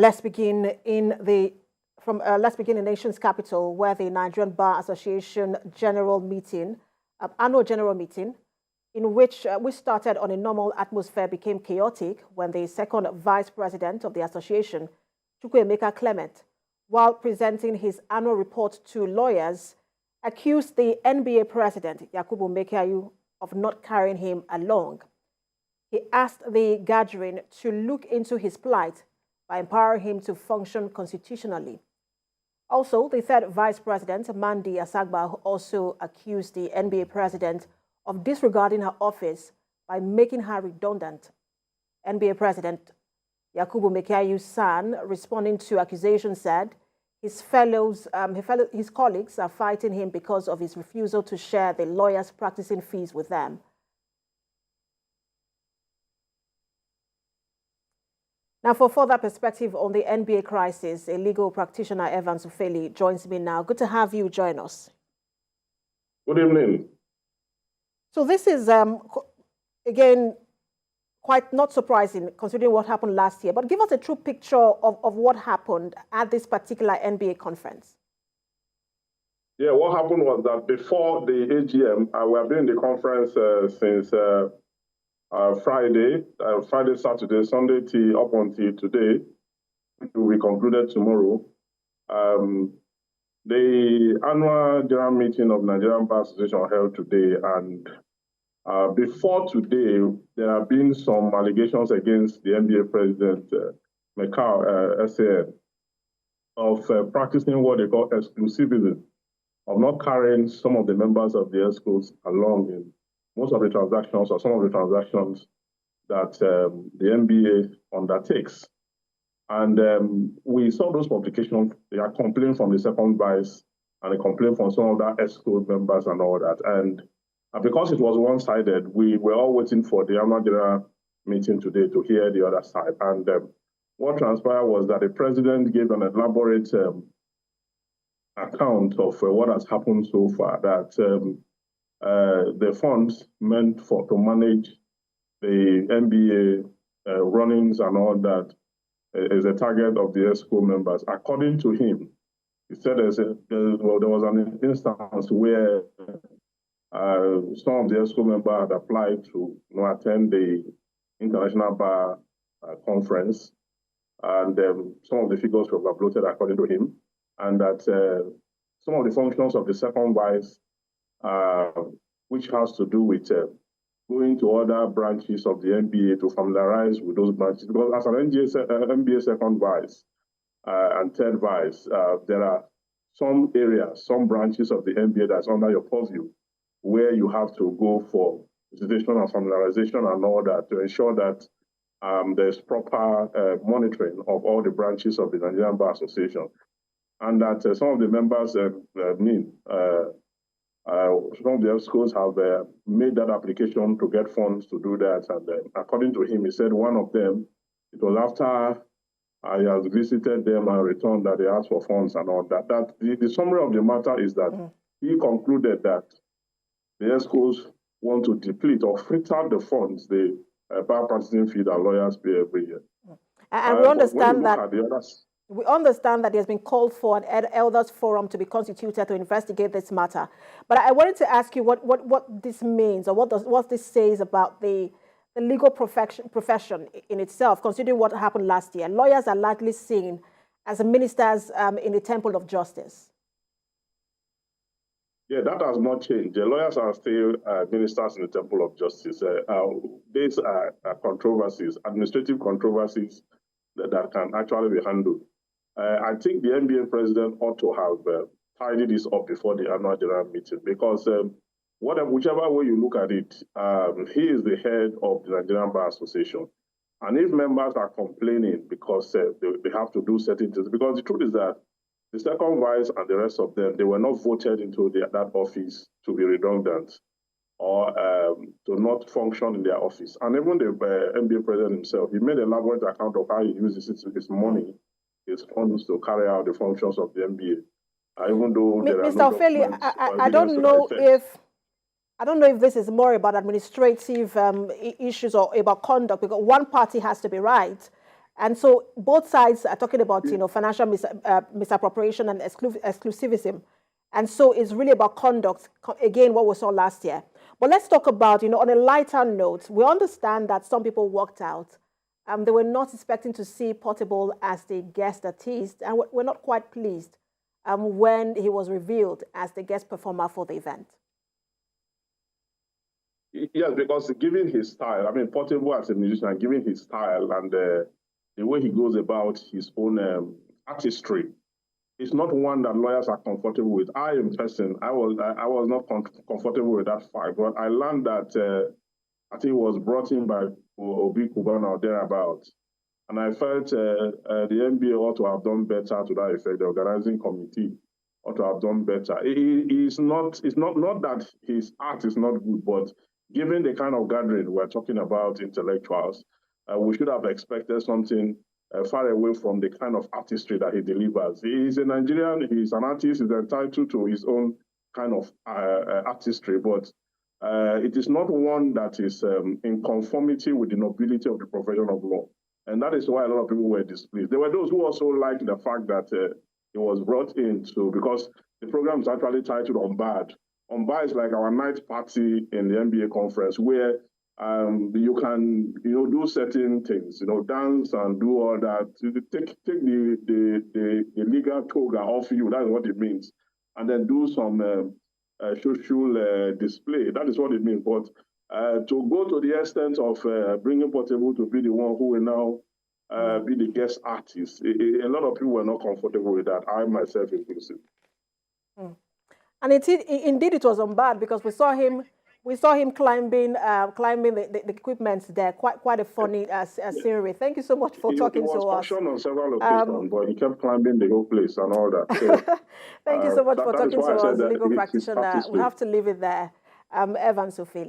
Let's begin in the nation's capital, where the Nigerian Bar Association annual general meeting, in which we started on a normal atmosphere, became chaotic when the second vice president of the association, Chukwuemeka Clement, while presenting his annual report to lawyers, accused the NBA president, Yakubu Maikyau, of not carrying him along. He asked the gathering to look into his plight by empowering him to function constitutionally. Also, the third vice president, Mandi Asagba, also accused the NBA president of disregarding her office by making her redundant. NBA president Yakubu Maikyau's son, responding to accusations, said his colleagues are fighting him because of his refusal to share the lawyers' practicing fees with them. Now, for further perspective on the NBA crisis, a legal practitioner, Evans Ufeli, joins me now. Good to have you join us. Good evening. So this is, again, quite not surprising considering what happened last year, but give us a true picture of what happened at this particular NBA conference. Yeah, what happened was that before the AGM, we have been in the conference since Friday, Saturday, Sunday, up until today, which will be concluded tomorrow. The annual general meeting of Nigerian Bar Association held today, and before today, there have been some allegations against the NBA president, Maikyau, SAN, of practicing what they call exclusivism, of not carrying some of the members of the Exco along in most of the transactions or some of the transactions that the NBA undertakes. And we saw those publications. They are complaints from the second vice and a complaint from some of the Exco members and all that. And because it was one-sided, we were all waiting for the annual general meeting today to hear the other side. And what transpired was that the president gave an elaborate account of what has happened so far, that the funds meant to manage the NBA runnings and all that is a target of the Exco members. According to him, he said there was an instance where some of the Exco members had applied to attend the International Bar Conference, and some of the figures were uploaded according to him, and that some of the functions of the second vice, which has to do with going to other branches of the NBA to familiarize with those branches. Because as an NBA second vice and third vice, there are some areas, some branches of the NBA that's under your purview, where you have to go for visitation and familiarization and all that to ensure that there's proper monitoring of all the branches of the Nigerian Bar Association. And that some of the members, some of the Excos have made that application to get funds to do that. And according to him, he said one of them, it was after he has visited them and returned that they asked for funds and all that. The summary of the matter is that he concluded that the Excos want to deplete or fritter the funds the bar practicing fee that lawyers pay every year. And we understand that there's been called for an elders forum to be constituted to investigate this matter. But I wanted to ask you what this means, or what this says about the legal profession in itself, considering what happened last year. Lawyers are largely seen as ministers in the temple of justice. Yeah, that has not changed. The lawyers are still ministers in the temple of justice. These are controversies, administrative controversies that can actually be handled. I think the NBA president ought to have tidied this up before the annual general meeting, because whichever way you look at it, he is the head of the Nigerian Bar Association. And if members are complaining because they have to do certain things, because the truth is that the second vice and the rest of them, they were not voted into that office to be redundant or to not function in their office. And even the NBA president himself, he made an elaborate account of how he uses his money, his funds to carry out the functions of the NBA. Even though Mr. Ofeli, I don't know if this is more about administrative issues or about conduct, because one party has to be right And so both sides are talking about, financial misappropriation and exclusivism. And so it's really about conduct, again, what we saw last year. But let's talk about, on a lighter note, we understand that some people walked out. They were not expecting to see Portable as the guest artist, and were not quite pleased when he was revealed as the guest performer for the event. Yes, because given his style, I mean, Portable as a musician, given his style and the way he goes about his own artistry, it's not one that lawyers are comfortable with. I, in person, I was not comfortable with that fact, but I learned that I think it was brought in by Obi Kubana or thereabouts. And I felt the NBA ought to have done better to that effect. The organizing committee ought to have done better. It's not that his art is not good, but given the kind of gathering we're talking about, intellectuals, we should have expected something far away from the kind of artistry that he delivers. He's a Nigerian, he's an artist, he's entitled to his own kind of artistry, but it is not one that is in conformity with the nobility of the profession of law. And that is why a lot of people were displeased. There were those who also liked the fact that it was brought into, because the program is actually titled Unbarred. Unbarred is like our night party in the NBA conference where you can, do certain things, dance and do all that. Take the legal toga off you. That's what it means. And then do some social display. That is what it means. But to go to the extent of bringing Portable to be the one who will now be the guest artist, a lot of people were not comfortable with that, I myself inclusive. And indeed it was unbad, because we saw him climbing the equipment there. Quite a funny scenery. Thank you so much for talking to us. He was cautioned on several occasions, but he kept climbing the whole place and all that. So, thank you so much for talking to us, legal practitioner. We have to leave it there. Evan Sofil.